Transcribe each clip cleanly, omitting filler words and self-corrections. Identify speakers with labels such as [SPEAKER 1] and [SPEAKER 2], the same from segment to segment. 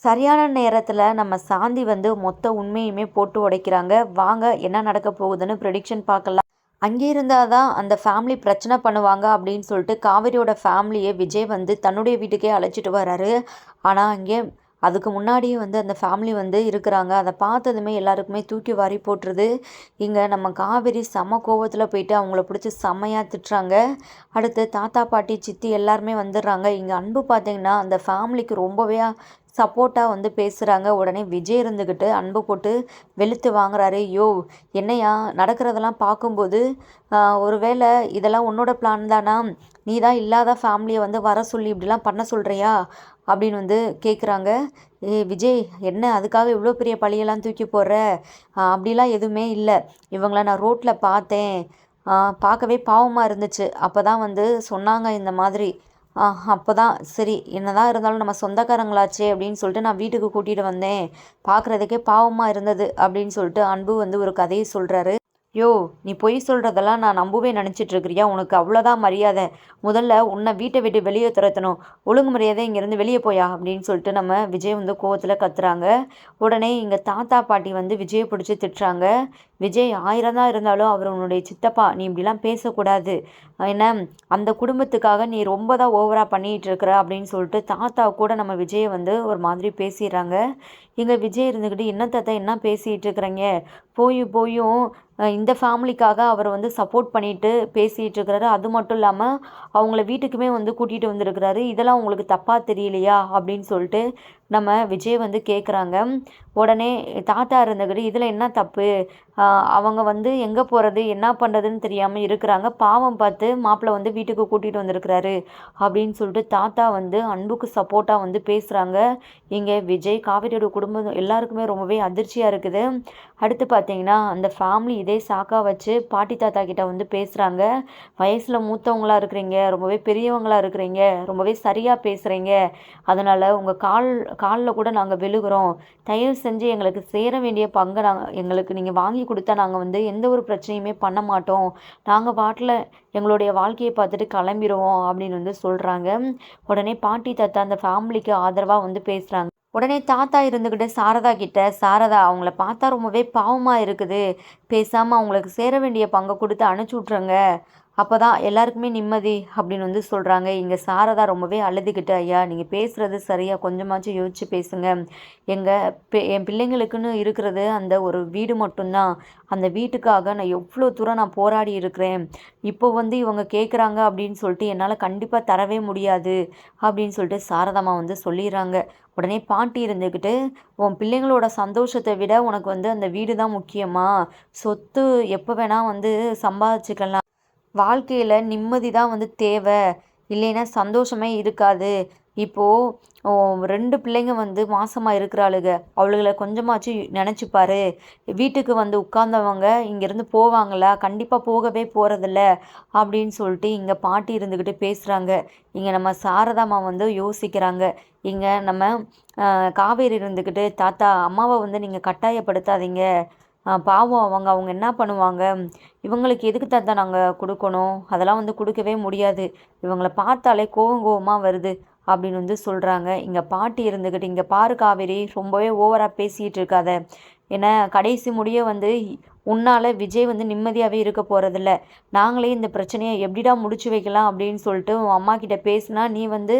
[SPEAKER 1] சரியான நேரத்தில் நம்ம சாந்தி வந்து மொத்த உண்மையுமே போட்டு உடைக்கிறாங்க. வாங்க என்ன நடக்க போகுதுன்னு ப்ரெடிக்ஷன் பார்க்கலாம். அங்கே இருந்தால் தான் அந்த ஃபேமிலி பிரச்சனை பண்ணுவாங்க அப்படின்னு சொல்லிட்டு காவேரியோட ஃபேமிலியை விஜய் வந்து தன்னுடைய வீட்டுக்கே அழைச்சிட்டு வராரு. ஆனால் அங்கே அதுக்கு முன்னாடியே வந்து அந்த ஃபேமிலி வந்து இருக்கிறாங்க. அதை பார்த்ததுமே எல்லாருக்குமே தூக்கி வாரி போட்டுருது. இங்கே நம்ம காவேரி செம கோவத்தில் போயிட்டு அவங்கள பிடிச்சி செம்மையாக திட்டுறாங்க. அடுத்து தாத்தா பாட்டி சித்தி எல்லாருமே வந்துடுறாங்க. இங்கே அன்பு பார்த்தீங்கன்னா அந்த ஃபேமிலிக்கு ரொம்பவே சப்போர்ட்டாக வந்து பேசுகிறாங்க. உடனே விஜய் இருந்துக்கிட்டு அன்பு போட்டு வெளுத்து வாங்குறாரு. யோ என்னையா நடக்கிறதெல்லாம் பார்க்கும்போது ஒருவேளை இதெல்லாம் உன்னோட பிளான் தானா? நீ தான் இல்லாத ஃபேமிலியை வந்து வர சொல்லி இப்படிலாம் பண்ண சொல்கிறியா அப்படின்னு வந்து கேட்குறாங்க. விஜய் என்ன அதுக்காக இவ்வளோ பெரிய பழியெல்லாம் தூக்கி போடுற? அப்படிலாம் எதுவுமே இல்லை. இவங்கள நான் ரோட்டில் பார்த்தேன். பார்க்கவே பாவமாக இருந்துச்சு. அப்போ தான் வந்து சொன்னாங்க இந்த மாதிரி. அப்போ தான் சரி என்னதான் இருந்தாலும் நம்ம சொந்தக்காரங்களாச்சே அப்படின்னு சொல்லிட்டு நான் வீட்டுக்கு கூட்டிகிட்டு வந்தேன். பார்க்குறதுக்கே பாவமாக இருந்தது அப்படின்னு சொல்லிட்டு அன்பு வந்து ஒரு கதையை சொல்கிறாரு. யோ நீ பொய் சொல்கிறதெல்லாம் நான் நம்பவே நினச்சிட்ருக்கிறியா? உனக்கு அவ்வளோதான் மரியாதை. முதல்ல உன்னை வீட்டை விட்டு வெளியே துரத்தணும். ஒழுங்கு மரியாதை இங்கேருந்து வெளியே போயா அப்படின்னு சொல்லிட்டு நம்ம விஜய் வந்து கோவத்தில் கத்துறாங்க. உடனே இங்கே தாத்தா பாட்டி வந்து விஜயை பிடிச்சி திட்டுறாங்க. விஜய் 1000 தான் இருந்தாலும் அவர் உன்னுடைய சித்தப்பா. நீ இப்படிலாம் பேசக்கூடாது. என்ன அந்த குடும்பத்துக்காக நீ ரொம்ப தான் ஓவராக பண்ணிகிட்டு இருக்கிற அப்படின்னு சொல்லிட்டு தாத்தா கூட நம்ம விஜயை வந்து ஒரு மாதிரி பேசிடுறாங்க. இங்கே விஜய் இருந்துக்கிட்டு என்ன தாத்தா என்ன பேசிகிட்டு இருக்கிறீங்க? போயும் இந்த ஃபேமிலிக்காக அவர் வந்து சப்போர்ட் பண்ணிட்டு பேசிகிட்டு இருக்கிறாரு. அது மட்டும் இல்லாமல் அவங்கள வீட்டுக்குமே வந்து கூட்டிகிட்டு வந்திருக்கிறாரு. இதெல்லாம் உங்களுக்கு தப்பாக தெரியலையா அப்படின்னு சொல்லிட்டு நம்ம விஜய் வந்து கேட்குறாங்க. உடனே தாத்தா இருந்துக்கிட்டு இதில் என்ன தப்பு? அவங்க வந்து எங்கே போகிறது என்ன பண்ணுறதுன்னு தெரியாமல் இருக்கிறாங்க. பாவம் பார்த்து மாப்பிள்ளை வந்து வீட்டுக்கு கூட்டிகிட்டு வந்திருக்கிறாரு அப்படின்னு சொல்லிட்டு தாத்தா வந்து அன்புக்கு சப்போர்ட்டாக வந்து பேசுகிறாங்க. இங்கே விஜய் காவேரியோட குடும்பம் எல்லாருக்குமே ரொம்பவே அதிர்ச்சியாக இருக்குது. அடுத்து பார்த்தீங்கன்னா அந்த ஃபேமிலி இதே சாக்கா வச்சு பாட்டி தாத்தா கிட்ட வந்து பேசுகிறாங்க. வயசில் மூத்தவங்களாக இருக்கிறீங்க, ரொம்பவே பெரியவங்களாக இருக்கிறீங்க, ரொம்பவே சரியாக பேசுகிறீங்க. அதனால் உங்கள் காலில் கூட நாங்கள் விழுகிறோம். தயவு செஞ்சு எங்களுக்கு சேர வேண்டிய பங்கை எங்களுக்கு நீங்கள் வாங்கி கொடுத்தா நாங்கள் வந்து எந்த ஒரு பிரச்சனையுமே பண்ண மாட்டோம். நாங்கள் பாட்டில் எங்களுடைய வாழ்க்கையை பார்த்துட்டு கிளம்பிடுவோம் அப்படின்னு வந்து சொல்கிறாங்க. உடனே பாட்டி தாத்தா அந்த ஃபேமிலிக்கு ஆதரவாக வந்து பேசுகிறாங்க. உடனே தாத்தா இருந்துக்கிட்டு சாரதா கிட்ட, சாரதா அவங்கள பார்த்தா ரொம்பவே பாவமாக இருக்குது. பேசாமல் அவங்களுக்கு சேர வேண்டிய பங்கை கொடுத்து அனுப்பிச்சி விட்ருங்க. அப்போ தான் எல்லாருக்குமே நிம்மதி அப்படின்னு வந்து சொல்கிறாங்க. இங்கே சாரதா ரொம்பவே அழுதுகிட்டு, ஐயா நீங்கள் பேசுகிறது சரியாக கொஞ்சமாச்சும் யோசிச்சு பேசுங்க. என் பிள்ளைங்களுக்குன்னு இருக்கிறது அந்த ஒரு வீடு மட்டும்தான். அந்த வீட்டுக்காக நான் எவ்வளோ தூரம் நான் போராடி இருக்கிறேன். இப்போ வந்து இவங்க கேட்குறாங்க அப்படின்னு சொல்லிட்டு என்னால் கண்டிப்பாக தரவே முடியாது அப்படின்னு சொல்லிட்டு சாரதாம்மா வந்து சொல்லிடுறாங்க. உடனே பாட்டி இருந்துக்கிட்டு, உன் பிள்ளைங்களோட சந்தோஷத்தை விட உனக்கு வந்து அந்த வீடு தான் முக்கியமா? சொத்து எப்போ வேணால் வந்து சம்பாதிச்சுக்கலாம். வாழ்க்கையில் நிம்மதி தான் வந்து தேவை. இல்லைன்னா சந்தோஷமே இருக்காது. இப்போது 2 பிள்ளைங்க வந்து மாசமாக இருக்கிறாளுங்க. அவளுகளை கொஞ்சமாச்சும் நினச்சிப்பாரு. வீட்டுக்கு வந்து உட்கார்ந்தவங்க இங்கேருந்து போவாங்களா? கண்டிப்பாக போகவே போகிறதில்ல அப்படின்னு சொல்லிட்டு இங்கே பாட்டி இருந்துக்கிட்டு பேசுகிறாங்க. இங்கே நம்ம சாரதாம்மா வந்து யோசிக்கிறாங்க. இங்கே நம்ம காவேரி இருந்துக்கிட்டு, தாத்தா அம்மாவை வந்து நீங்கள் கட்டாயப்படுத்தாதீங்க. பாவம் அவங்க என்ன பண்ணுவாங்க? இவங்களுக்கு எதுக்கு தாத்தா நாங்கள் கொடுக்கணும்? அதெல்லாம் வந்து கொடுக்கவே முடியாது. இவங்கள பார்த்தாலே கோவமாக வருது அப்படின்னு வந்து சொல்கிறாங்க. இங்கே பாட்டி இருந்துக்கிட்டு, இங்கே பாரு காவேரி ரொம்பவே ஓவராக பேசிகிட்டு இருக்காத. ஏன்னா கடைசி முடிய வந்து உன்னால் விஜய் வந்து நிம்மதியாகவே இருக்க போகிறதில்ல. நாங்களே இந்த பிரச்சனையை எப்படிடா முடிச்சு வைக்கலாம் அப்படின்னு சொல்லிட்டு உன் அம்மா கிட்ட பேசுனா நீ வந்து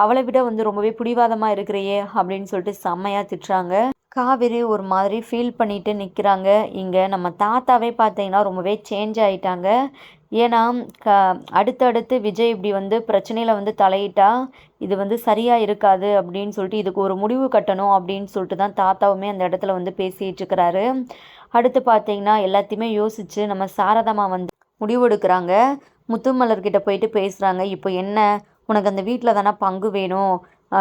[SPEAKER 1] அவளை விட வந்து ரொம்பவே பிடிவாதமாக இருக்கிறையே அப்படின்னு சொல்லிட்டு செம்மையாக திட்டுறாங்க. காவேரி ஒரு மாதிரி ஃபீல் பண்ணிட்டு நிற்கிறாங்க. இங்கே நம்ம தாத்தாவே பார்த்தீங்கன்னா ரொம்பவே சேஞ்ச் ஆகிட்டாங்க. ஏன்னா க அடுத்தடுத்து விஜய் இப்படி வந்து பிரச்சனையில் வந்து தலையிட்டா இது வந்து சரியாக இருக்காது அப்படின்னு சொல்லிட்டு இதுக்கு ஒரு முடிவு கட்டணும் அப்படின்னு சொல்லிட்டு தான் தாத்தாவுமே அந்த இடத்துல வந்து பேசிகிட்டு இருக்கிறாரு. அடுத்து பார்த்தீங்கன்னா எல்லாத்தையுமே யோசித்து நம்ம சாரதாம்மா வந்து முடிவெடுக்கிறாங்க. முத்துமலர்கிட்ட போயிட்டு பேசுகிறாங்க. இப்போ என்ன உனக்கு அந்த வீட்டில் தானே பங்கு வேணும்,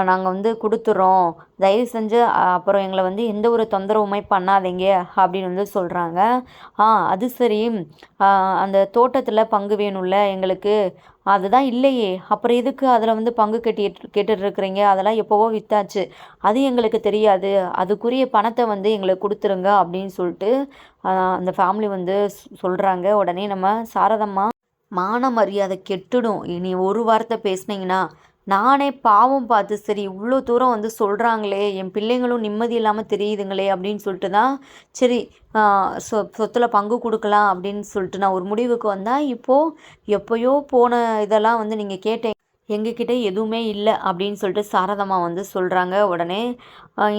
[SPEAKER 1] நாங்கள் வந்து கொடுத்துட்றோம். தயவு செஞ்சு அப்புறம் எங்களை வந்து எந்த ஒரு தொந்தரவுமே பண்ணாதீங்க அப்படின்னு வந்து சொல்கிறாங்க. அது சரி, அந்த தோட்டத்தில் பங்கு வேணும்ல எங்களுக்கு, அதுதான் இல்லையே, அப்புறம் எதுக்கு அதில் வந்து பங்கு கேட்டுட்ருக்குறீங்க? அதெல்லாம் எப்போவோ விற்றாச்சு, அது எங்களுக்கு தெரியாது. அதுக்குரிய பணத்தை வந்து எங்களுக்கு கொடுத்துருங்க அப்படின்னு சொல்லிட்டு அந்த ஃபேமிலி வந்து சொல்கிறாங்க. உடனே நம்ம சாரதம்மா மான மரியாதை கெட்டுடும். இனி ஒரு வார்த்தை பேசுனீங்கன்னா நானே பாவம் பார்த்து சரி இவ்வளோ தூரம் வந்து சொல்கிறாங்களே என் பிள்ளைங்களும் நிம்மதி இல்லாமல் தெரியுதுங்களே அப்படின்னு சொல்லிட்டு தான் சரி சொத்தில் பங்கு கொடுக்கலாம் அப்படின்னு சொல்லிட்டு நான் ஒரு முடிவுக்கு வந்தால் இப்போது எப்போயோ போன இதெல்லாம் வந்து நீங்கள் கேட்டீங்க எங்ககிட்ட எதுவுமே இல்லை அப்படின்னு சொல்லிட்டு சாரதம்மா வந்து சொல்கிறாங்க. உடனே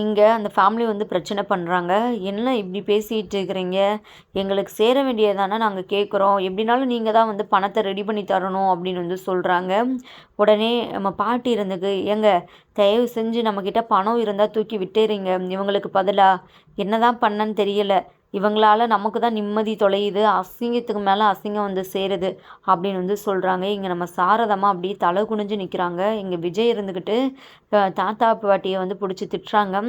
[SPEAKER 1] இங்கே அந்த ஃபேமிலி வந்து பிரச்சனை பண்ணுறாங்க. என்ன இப்படி பேசிகிட்டு இருக்கிறீங்க, எங்களுக்கு சேர வேண்டியதானே நாங்கள் கேட்குறோம், எப்படினாலும் நீங்கள் தான் வந்து பணத்தை ரெடி பண்ணி தரணும் அப்படின்னு வந்து சொல்கிறாங்க. உடனே நம்ம பாட்டி இருந்துக்கு ஏங்க தயவு செஞ்சு நம்மக்கிட்ட பணம் இருந்தால் தூக்கி விட்டுறீங்க, இவங்களுக்கு பதிலாக என்ன தான் பண்ணன்னு தெரியல, இவங்களால நமக்கு தான் நிம்மதி தொலையுது, அசிங்கத்துக்கு மேலே அசிங்கம் வந்து சேருது அப்படின்னு வந்து சொல்கிறாங்க. இங்கே நம்ம சாரதமாக அப்படியே தலை குனிஞ்சு நிற்கிறாங்க. இங்கே விஜய் இருந்துக்கிட்டு தாத்தா பாட்டியை வந்து பிடிச்சி திட்டுறாங்க.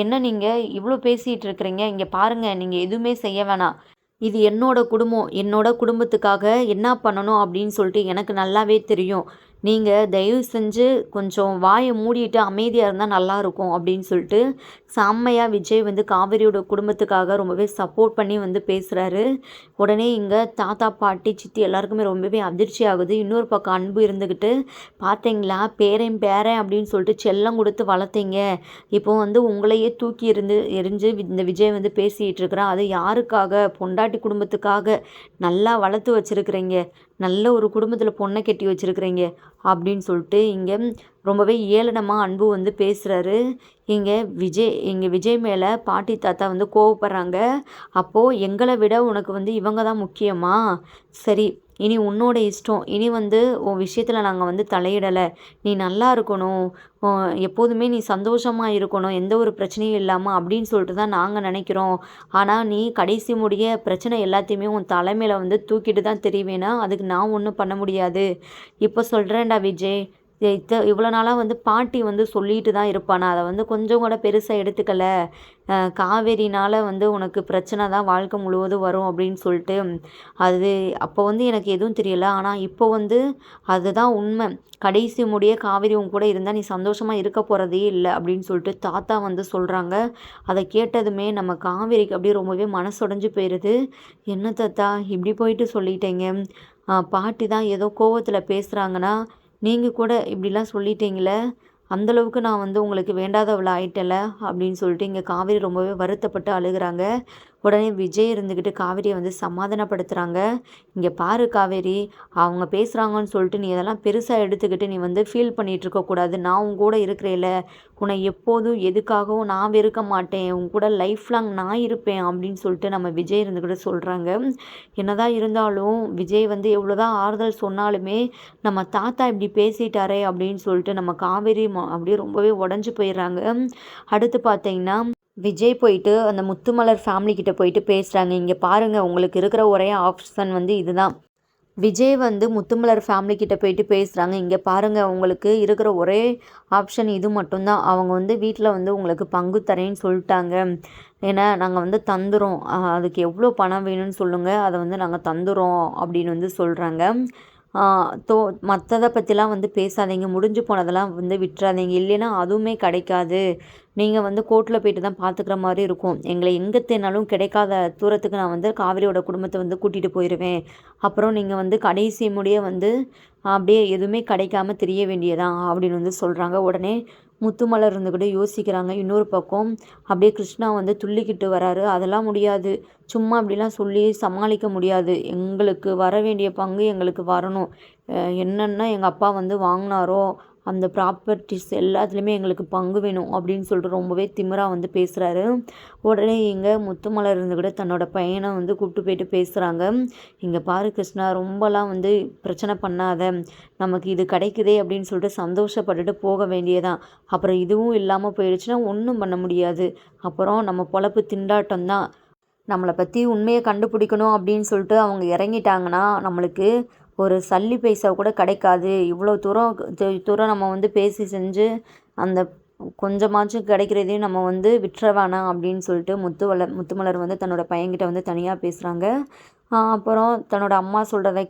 [SPEAKER 1] என்ன நீங்கள் இவ்வளோ பேசிகிட்டு இருக்கிறீங்க, இங்கே பாருங்கள் நீங்கள் எதுவுமே செய்ய வேணாம், இது என்னோட குடும்பம், என்னோட குடும்பத்துக்காக என்ன பண்ணணும் அப்படின்னு சொல்லிட்டு எனக்கு நல்லாவே தெரியும், நீங்கள் தயவு செஞ்சு கொஞ்சம் வாயை மூடிட்டு அமைதியாக இருந்தால் நல்லாயிருக்கும் அப்படின்னு சொல்லிட்டு செம்மையாக விஜய் வந்து காவேரியோட குடும்பத்துக்காக ரொம்பவே சப்போர்ட் பண்ணி வந்து பேசுகிறாரு. உடனே இங்கே தாத்தா பாட்டி சித்தி எல்லாருக்குமே ரொம்பவே அதிர்ச்சி ஆகுது. இன்னொரு பக்கம் அன்பு இருந்துக்கிட்டு பார்த்தீங்களா பேரன் அப்படின்னு சொல்லிட்டு செல்லம் கொடுத்து வளர்த்தீங்க, இப்போ வந்து உங்களையே தூக்கி எரிஞ்சு இந்த விஜய் வந்து பேசிகிட்டு இருக்கிறான், அது யாருக்காக, பொண்டாட்டி குடும்பத்துக்காக நல்லா வளர்த்து வச்சுருக்கிறீங்க, நல்ல ஒரு குடும்பத்தில் பொண்ணை கட்டி வச்சுருக்கிறீங்க அப்படின்னு சொல்லிட்டு இங்கே ரொம்பவே ஏளனமாக அன்பு வந்து பேசுகிறாரு. இங்கே விஜய் மேலே பாட்டி தாத்தா வந்து கோவப்படுறாங்க. அப்போது எங்களை விட உனக்கு வந்து இவங்க தான் முக்கியமா, சரி இனி உன்னோட இஷ்டம், இனி வந்து உன் விஷயத்தில் நாங்கள் வந்து தலையிடலை, நீ நல்லா இருக்கணும், எப்போதுமே நீ சந்தோஷமாக இருக்கணும், எந்த ஒரு பிரச்சனையும் இல்லாமல் அப்படின்னு சொல்லிட்டு தான் நாங்கள் நினைக்கிறோம், ஆனால் நீ கடைசி முடிய பிரச்சனை எல்லாத்தையுமே உன் தலைமையில் வந்து தூக்கிட்டு தான் தெரிவேனா, அதுக்கு நான் ஒன்றும் பண்ண முடியாது, இப்போ சொல்கிறேன்டா விஜய், இவ்வளோ நாளாக வந்து பாட்டி வந்து சொல்லிட்டு தான் இருப்பானா, அதை வந்து கொஞ்சம் கூட பெருசாக எடுத்துக்கல, காவேரினால் வந்து உனக்கு பிரச்சனை தான் வாழ்க்கை முழுவதும் வரும் அப்படின்னு சொல்லிட்டு அது அப்போ வந்து எனக்கு எதுவும் தெரியல, ஆனால் இப்போ வந்து அதுதான் உண்மை, கடைசி முடிய காவேரி உன் கூட இருந்தால் நீ சந்தோஷமாக இருக்க போகிறதே இல்லை அப்படின்னு சொல்லிட்டு தாத்தா வந்து சொல்கிறாங்க. அதை கேட்டதுமே நம்ம காவேரிக்கு அப்படியே ரொம்பவே மனசுடைஞ்சு போயிடுது. என்ன தாத்தா இப்படி போயிட்டு சொல்லிட்டேங்க, பாட்டி தான் ஏதோ கோவத்தில் பேசுகிறாங்கன்னா நீங்கள் கூட இப்படிலாம் சொல்லிட்டீங்களே, அந்தளவுக்கு நான் வந்து உங்களுக்கு வேண்டாதவள ஆயிட்டல அப்படின்னு சொல்லிட்டு இங்கே காவேரி ரொம்பவே வருத்தப்பட்டு அழுகிறாங்க. உடனே விஜய் இருந்துக்கிட்டு காவேரியை வந்து சமாதானப்படுத்துகிறாங்க. இங்கே பாரு காவேரி, அவங்க பேசுகிறாங்கன்னு சொல்லிட்டு நீ இதெல்லாம் பெருசாக எடுத்துக்கிட்டு நீ வந்து ஃபீல் பண்ணிகிட்டு இருக்கக்கூடாது, நான் உன் கூட இருக்கிறேல, உன்னை எப்போதும் எதுக்காகவும் நான் வெறுக்க மாட்டேன், உன் கூட லைஃப் லாங் நான் இருப்பேன் அப்படின்னு சொல்லிட்டு நம்ம விஜய் இருந்துக்கிட்டு சொல்கிறாங்க. என்னதான் இருந்தாலும் விஜய் வந்து எவ்வளோதான் ஆறுதல் சொன்னாலுமே நம்ம தாத்தா இப்படி பேசிட்டாரே அப்படின்னு சொல்லிட்டு நம்ம காவேரி அப்படியே ரொம்பவே உடஞ்சி போயிடுறாங்க. அடுத்து பார்த்தீங்கன்னா விஜய் போயிட்டு அந்த முத்துமலர் ஃபேமிலி கிட்ட போயிட்டு பேசுகிறாங்க. இங்கே பாருங்கள் உங்களுக்கு இருக்கிற ஒரே ஆப்ஷன் வந்து இதுதான். விஜய் வந்து முத்துமலர் ஃபேமிலி கிட்ட போயிட்டு பேசுகிறாங்க. இங்கே பாருங்கள் உங்களுக்கு இருக்கிற ஒரே ஆப்ஷன் இது மட்டும்தான். அவங்க வந்து வீட்டில் வந்து உங்களுக்கு பங்கு தரேன்னு சொல்லிட்டாங்க. ஏன்னா நாங்கள் வந்து தந்துடுறோம், அதுக்கு எவ்வளோ பணம் வேணும்னு சொல்லுங்கள், அதை வந்து நாங்கள் தந்துடுறோம் அப்படின்னு வந்து சொல்கிறாங்க. மற்றதை பற்றிலாம் வந்து பேசாதீங்க, முடிஞ்சு போனதெல்லாம் வந்து விட்டுறாதீங்க, இல்லைன்னா அதுவுமே கிடைக்காது, நீங்கள் வந்து கோர்ட்டில் போயிட்டு தான் பார்த்துக்கிற மாதிரி இருக்கும், எங்களை எங்கே தேனாலும் கிடைக்காத தூரத்துக்கு நான் வந்து காவிரியோட குடும்பத்தை வந்து கூட்டிகிட்டு போயிடுவேன், அப்புறம் நீங்கள் வந்து கடைசி முடிய வந்து அப்படியே எதுவுமே கிடைக்காம தெரிய வேண்டியதான் அப்படின்னு வந்து சொல்கிறாங்க. உடனே முத்துமலர் இருந்துக்கிட்டு யோசிக்கிறாங்க. இன்னொரு பக்கம் அப்படியே கிருஷ்ணா வந்து துள்ளிக்கிட்டு வராரு. அதெல்லாம் முடியாது, சும்மா அப்படிலாம் சொல்லி சமாளிக்க முடியாது, எங்களுக்கு வர வேண்டிய பங்கு எங்களுக்கு வரணும், என்னென்ன எங்கள் அப்பா வந்து வாங்கினாரோ அந்த ப்ராப்பர்ட்டிஸ் எல்லாத்துலேயுமே எங்களுக்கு பங்கு வேணும் அப்படின்னு சொல்லிட்டு ரொம்பவே திமிராக வந்து பேசுகிறாரு. உடனே இங்கே முத்துமலர் இருந்துக்கிட்டு தன்னோட பையனை வந்து கூப்பிட்டு போயிட்டு பேசுகிறாங்க. இங்கே பாரு கிருஷ்ணா, ரொம்பலாம் வந்து பிரச்சனை பண்ணாத, நமக்கு இது கிடைக்குதே அப்படின்னு சொல்லிட்டு சந்தோஷப்பட்டுட்டு போக வேண்டியதான், அப்புறம் இதுவும் இல்லாமல் போயிடுச்சுன்னா ஒன்றும் பண்ண முடியாது, அப்புறம் நம்ம பொழப்பு திண்டாட்டம் தான், நம்மளை பற்றி உண்மையை கண்டுபிடிக்கணும் அப்படின்னு சொல்லிட்டு அவங்க இறங்கிட்டாங்கன்னா நம்மளுக்கு ஒரு சல்லி பைசா கூட கிடைக்காது, இவ்வளோ தூரம் நம்ம வந்து பேசி செஞ்சு அந்த கொஞ்சமாச்சும் கிடைக்கிறதையும் நம்ம வந்து விட்டுற வேணாம் அப்படின்னு சொல்லிட்டு முத்துமலர் வந்து தன்னோட பையன்கிட்ட வந்து தனியாக பேசுகிறாங்க. அப்புறம் தன்னோட அம்மா சொல்கிறத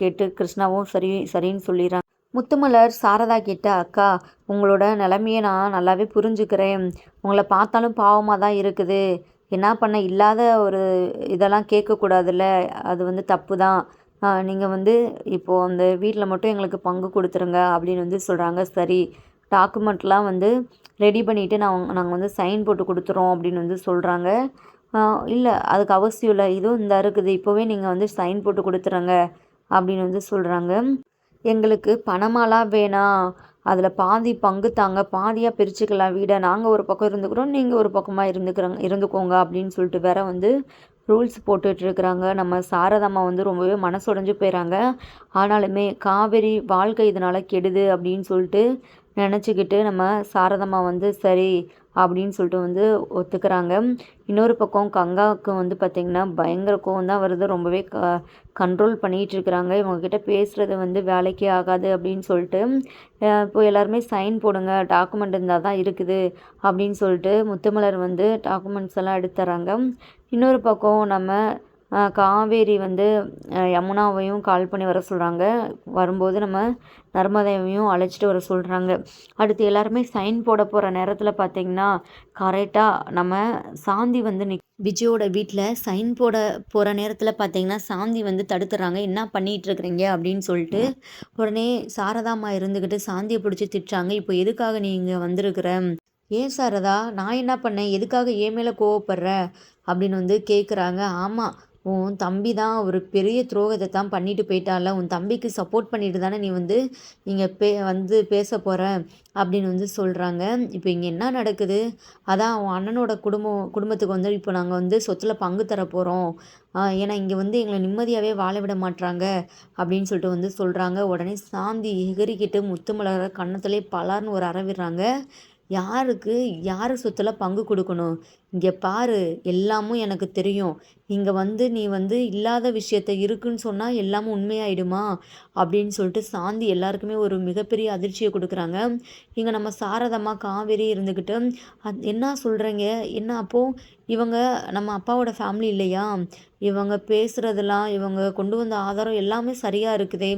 [SPEAKER 1] கேட்டு கிருஷ்ணாவும் சரின்னு சொல்லிடுறாங்க. முத்துமலர் சாரதா கிட்ட, அக்கா உங்களோட நிலைமையை நான் நல்லாவே புரிஞ்சுக்கிறேன், உங்களை பார்த்தாலும் பாவமாக தான் இருக்குது, என்ன பண்ண, இல்லாத ஒரு இதெல்லாம் கேட்கக்கூடாதுல்ல, அது வந்து தப்பு தான், நீங்கள் வந்து இப்போது அந்த வீட்டில் மட்டும் எங்களுக்கு பங்கு கொடுத்துருங்க அப்படின்னு வந்து சொல்கிறாங்க. சரி, டாக்குமெண்ட்லாம் வந்து ரெடி பண்ணிவிட்டு நாங்கள் வந்து சைன் போட்டு கொடுத்துறோம் அப்படின்னு வந்து சொல்கிறாங்க. இல்லை, அதுக்கு அவசியம் இல்லை, இதுவும் இந்த இருக்குது, இப்போவே நீங்கள் வந்து சைன் போட்டு கொடுத்துருங்க அப்படின்னு வந்து சொல்கிறாங்க. எங்களுக்கு பணமாலாம் வேணாம், அதில் பாதி பங்கு தாங்க, பாதியாக பிரிச்சுக்கலாம் வீடை, நாங்கள் ஒரு பக்கம் இருந்துக்கிறோம், நீங்கள் ஒரு பக்கமாக இருந்துக்கோங்க அப்படின்னு சொல்லிட்டு வேற வந்து ரூல்ஸ் போட்டுட்ருக்குறாங்க. நம்ம சாரதாம்மா வந்து ரொம்பவே மனசுடைஞ்சு போயிடறாங்க. ஆனாலுமே காவேரி வாழ்க்கை இதனால் கெடுது அப்படின்னு சொல்லிட்டு நினச்சிக்கிட்டு நம்ம சாரதாம்மா வந்து சரி அப்படின்னு சொல்லிட்டு வந்து ஒத்துக்கிறாங்க. இன்னொரு பக்கம் கங்காவுக்கு வந்து பார்த்திங்கன்னா பயங்கர கோவம் தான் வருது. ரொம்பவே கண்ட்ரோல் பண்ணிகிட்ருக்குறாங்க. இவங்கக்கிட்ட பேசுகிறது வந்து வேலைக்கே ஆகாது அப்படின்னு சொல்லிட்டு இப்போ எல்லாருமே சைன் போடுங்க, டாக்குமெண்ட் இருந்தால் தான் இருக்குது அப்படின்னு சொல்லிட்டு முத்துமலர் வந்து டாக்குமெண்ட்ஸ் எல்லாம் எடுத்துறாங்க. இன்னொரு பக்கம் நம்ம காவேரி வந்து யமுனாவையும் கால் பண்ணி வர சொல்கிறாங்க. வரும்போது நம்ம நர்மதையையும் அழைச்சிட்டு வர சொல்கிறாங்க. அடுத்து எல்லாருமே சைன் போட போகிற நேரத்தில் பார்த்திங்கன்னா கரெக்டாக நம்ம சாந்தி வந்து விஜயோட வீட்டில் சைன் போட போகிற நேரத்தில் பார்த்திங்கன்னா சாந்தி வந்து தடுத்துறாங்க. என்ன பண்ணிகிட்ருக்குறீங்க அப்படின்னு சொல்லிட்டு. உடனே சாரதாம்மா இருந்துக்கிட்டு சாந்தியை பிடிச்சி திட்டுறாங்க. இப்போ எதுக்காக நீங்கள் வந்திருக்கிற? ஏன் சாரதா, நான் என்ன பண்ணேன், எதுக்காக என் மேலே கோவப்படுற அப்படின்னு வந்து கேட்குறாங்க. ஆமாம், உன் தம்பி தான் ஒரு பெரிய துரோகத்தை தான் பண்ணிட்டு போயிட்டால, உன் தம்பிக்கு சப்போர்ட் பண்ணிட்டு தானே நீ வந்து இங்கே வந்து பேச போகிற அப்படின்னு வந்து சொல்கிறாங்க. இப்போ இங்கே என்ன நடக்குது, அதான் உன் அண்ணனோட குடும்பத்துக்கு வந்து இப்போ நாங்கள் வந்து சொத்தில் பங்கு தர போகிறோம், ஏன்னா இங்கே வந்து எங்களை நிம்மதியாகவே வாழ விட மாட்றாங்க அப்படின்னு சொல்லிட்டு வந்து சொல்கிறாங்க. உடனே சாந்தி எகிரிக்கிட்டு முத்துமலரை கன்னத்துலேயே பலார்னு ஒரு அறை விடுறாங்க. யாருக்கு யார் சொத்துல பங்கு கொடுக்கணும், இங்கே பாரு, எல்லாமும் எனக்கு தெரியும், இங்கே வந்து நீ வந்து இல்லாத விஷயத்த இருக்குன்னு சொன்னால் எல்லாமும் உண்மையாயிடுமா அப்படின்னு சொல்லிட்டு சாந்தி எல்லாருக்குமே ஒரு மிகப்பெரிய அதிர்ச்சியை கொடுக்குறாங்க. இங்கே நம்ம சாரதம்மா காவேரி இருந்துக்கிட்டு என்ன சொல்கிறீங்க, என்ன அப்போது இவங்க நம்ம அப்பாவோட ஃபேமிலி இல்லையா, இவங்க பேசுகிறதெல்லாம் இவங்க கொண்டு வந்த ஆதாரம் எல்லாமே சரியாக இருக்குதே,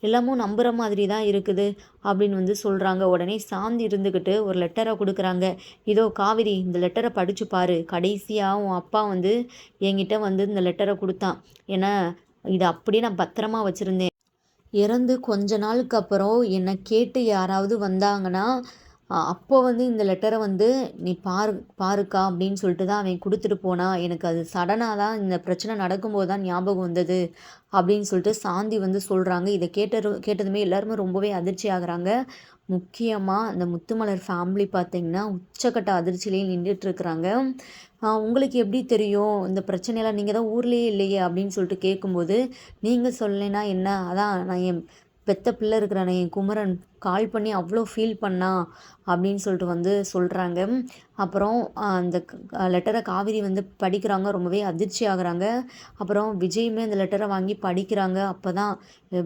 [SPEAKER 1] எல்லாமும் நம்புகிற மாதிரி தான் இருக்குது அப்படின்னு வந்து சொல்கிறாங்க. உடனே சாந்தி இருந்துக்கிட்டு ஒரு லெட்டரை கொடுக்குறாங்க. இதோ காவேரி, இந்த லெட்டரை படித்து பாரு, கடைசியாக உன் அப்பா வந்து என்கிட்ட வந்து இந்த லெட்டரை கொடுத்தான், ஏன்னா இதை அப்படியே நான் பத்திரமா வச்சுருந்தேன், இறந்து கொஞ்ச நாளுக்கு அப்புறம் என்னை கேட்டு யாராவது வந்தாங்கன்னா அப்போ வந்து இந்த லெட்டரை வந்து நீ பாருக்கா அப்படின்னு சொல்லிட்டு தான் அவன் கொடுத்துட்டு போனான், எனக்கு அது சடனாக தான் இந்த பிரச்சனை நடக்கும்போது தான் ஞாபகம் வந்தது அப்படின்னு சொல்லிட்டு சாந்தி வந்து சொல்கிறாங்க. இதை கேட்டதுமே எல்லாருமே ரொம்பவே அதிர்ச்சி ஆகுறாங்க. முக்கியமாக இந்த முத்துமலர் ஃபேமிலி பார்த்திங்கன்னா உச்சக்கட்ட அதிர்ச்சியிலேயே நின்றுட்டுருக்குறாங்க. உங்களுக்கு எப்படி தெரியும் இந்த பிரச்சனையெல்லாம், நீங்கள் தான் ஊர்லேயே இல்லையே அப்படின்னு சொல்லிட்டு கேட்கும்போது, நீங்கள் சொல்லலைன்னா என்ன, அதான் நான் என் பெத்த பிள்ளை இருக்கிறானே என் குமரன் கால் பண்ணி அவ்வளோ ஃபீல் பண்ணா அப்படின்னு சொல்லிட்டு வந்து சொல்கிறாங்க. அப்புறம் அந்த லெட்டரை காவேரி வந்து படிக்கிறாங்க, ரொம்பவே அதிர்ச்சி ஆகுறாங்க. அப்புறம் விஜயுமே அந்த லெட்டரை வாங்கி படிக்கிறாங்க. அப்போ தான்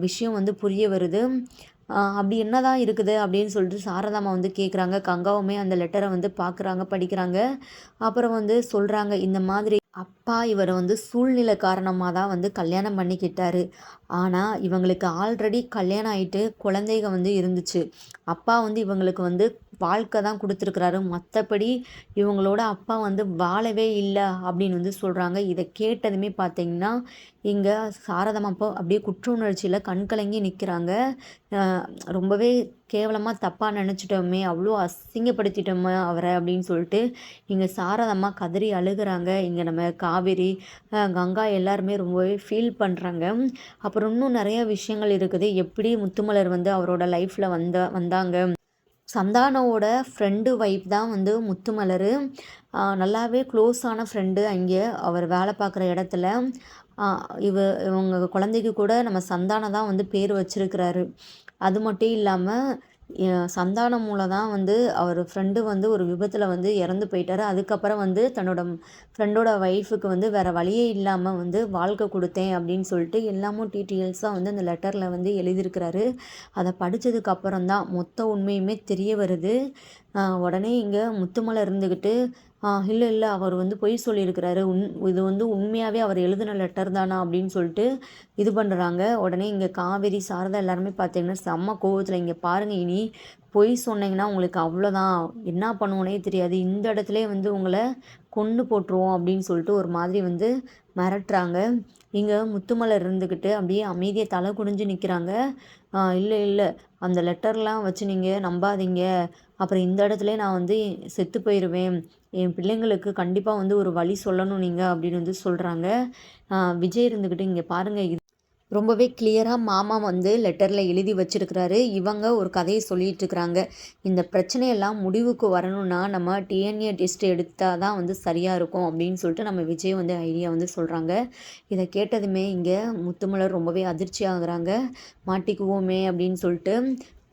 [SPEAKER 1] விஷயம் வந்து புரிய வருது. அப்படி என்னதான் இருக்குது அப்படின்னு சொல்லிட்டு சாரதாம்மா வந்து கேட்குறாங்க. கங்காவுமே அந்த லெட்டரை வந்து பார்க்குறாங்க, படிக்கிறாங்க. அப்புறம் வந்து சொல்கிறாங்க, இந்த மாதிரி அப்பா இவரை வந்து சூழ்நிலை காரணமாக தான் வந்து கல்யாணம் பண்ணிக்கிட்டாரு, ஆனால் இவங்களுக்கு ஆல்ரெடி கல்யாணம் ஆகிட்டு குழந்தைக வந்து இருந்துச்சு, அப்பா வந்து இவங்களுக்கு வந்து வாழ்க்கை தான் கொடுத்துருக்குறாரு, மற்றபடி இவங்களோட அப்பா வந்து வாழவே இல்லை அப்படின்னு வந்து சொல்கிறாங்க. இதை கேட்டதுமே பார்த்தீங்கன்னா இங்கே சாரதாம்மா அப்போ அப்படியே குற்ற உணர்ச்சியில் கண்கலங்கி நிற்கிறாங்க. ரொம்பவே கேவலமாக தப்பாக நினச்சிட்டோமே, அவ்வளோ அசிங்கப்படுத்திட்டோமே அவரை அப்படின்னு சொல்லிட்டு இங்கே சாரதாம்மா கதறி அழுகிறாங்க. இங்கே நம்ம காவேரி கங்கா எல்லாருமே ரொம்பவே ஃபீல் பண்ணுறாங்க. அப்புறம் இன்னும் நிறைய விஷயங்கள் இருக்குது, எப்படி முத்துமலர் வந்து அவரோட லைஃப்பில் வந்தாங்க. சந்தானோட ஃப்ரெண்டு வைஃப் தான் வந்து முத்துமலர், நல்லாவே க்ளோஸான ஃப்ரெண்டு. அங்கே அவர் வேலை பார்க்குற இடத்துல இவங்க குழந்தைக்கு கூட நம்ம சந்தானம் தான் வந்து பேர் வச்சிருக்கிறாரு. அது மட்டும் இல்லாமல் சந்தானம் மூலம் தான் வந்து அவர் ஃப்ரெண்டு வந்து ஒரு விபத்தில் வந்து இறந்து போயிட்டாரு. அதுக்கப்புறம் வந்து தன்னோட ஃப்ரெண்டோட ஒய்ஃபுக்கு வந்து வேறு வழியே இல்லாமல் வந்து வாழ்க்கை கொடுத்தேன் அப்படின்னு சொல்லிட்டு எல்லாமும் டீட்டெயில்ஸாக வந்து அந்த லெட்டரில் வந்து எழுதியிருக்கிறாரு. அதை படித்ததுக்கப்புறம் தான் மொத்த உண்மையுமே தெரிய வருது. உடனே இங்கே முத்துமலை இருந்துக்கிட்டு இல்லை இல்லை, அவர் வந்து பொய் சொல்லியிருக்கிறாரு, இது வந்து உண்மையாகவே அவர் எழுதின லெட்டர் தானா அப்படின்னு சொல்லிட்டு இது பண்ணுறாங்க. உடனே இங்கே காவேரி சாரதா எல்லாருமே பார்த்தீங்கன்னா செம்ம கோவத்தில், இங்கே பாருங்கள், இனி பொய் சொன்னீங்கன்னா உங்களுக்கு அவ்வளோதான். என்ன பண்ணுவோன்னே தெரியாது. இந்த இடத்துலயே வந்து உங்கள கொன்னு போட்டுருவோம் அப்படின்னு சொல்லிட்டு ஒரு மாதிரி வந்து மிரட்டுறாங்க. இங்க முத்துமலர் இருந்துக்கிட்டு அப்படியே அமைதியா தலை குனிஞ்சு நிக்கிறாங்க. இல்ல, இல்ல. அந்த லெட்டர்லாம் வச்சு நீங்க நம்பாதீங்க. அப்புறம் இந்த இடத்துலயே நான் வந்து செத்து போயிருவேன். என் பிள்ளைங்களுக்கு கண்டிப்பா வந்து ஒரு வழி சொல்லணும் நீங்க அப்படின்னு வந்து சொல்றாங்க. விஜய் இருந்துக்கிட்டு இங்க பாருங்க ரொம்பவே கிளியரா மாமா வந்து லெட்டர்ல எழுதி வச்சிருக்கிறாரு. இவங்க ஒரு கதைய சொல்லிட்டு இருக்கிறாங்க. இந்த பிரச்சனையெல்லாம் முடிவுக்கு வரணும்னா, நம்ம டிஎன்ஏ டெஸ்ட் எடுத்தா தான் வந்து சரியா இருக்கும் அப்படின்னு சொல்லிட்டு நம்ம விஜய் வந்து ஐடியா வந்து சொல்றாங்க. இத கேட்டதுமே இங்க முத்துமலர் ரொம்பவே அதிர்ச்சி ஆகுறாங்க. மாட்டிக்குவோமே அப்படின்னு சொல்லிட்டு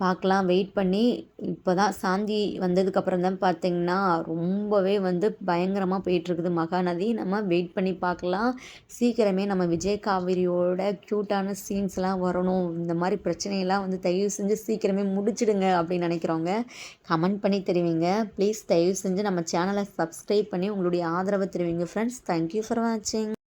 [SPEAKER 1] பார்க்கலாம் வெயிட் பண்ணி இப்போ தான் சாந்தி வந்ததுக்கப்புறம் தான் பார்த்தீங்கன்னா, ரொம்பவே வந்து பயங்கரமா போயிட்டுருக்குது மகாநதி. நம்ம வெயிட் பண்ணி பார்க்கலாம். சீக்கிரமே நம்ம விஜய் காவேரியோட க்யூட்டான சீன்ஸ்லாம் வரணும். இந்த மாரி பிரச்சனையெல்லாம் வந்து தயவு செஞ்சு சீக்கிரமே முடிச்சிடுங்க அப்படின்னு நினைக்கிறவங்க, கமெண்ட் பண்ணி தெரிவிங்க. ப்ளீஸ் தயவு செஞ்சு நம்ம சேனலை சப்ஸ்கிரைப் பண்ணி உங்களுடைய ஆதரவ தெரிவிங்க ஃப்ரெண்ட்ஸ். தேங்க் யூ ஃபார் வாட்சிங்.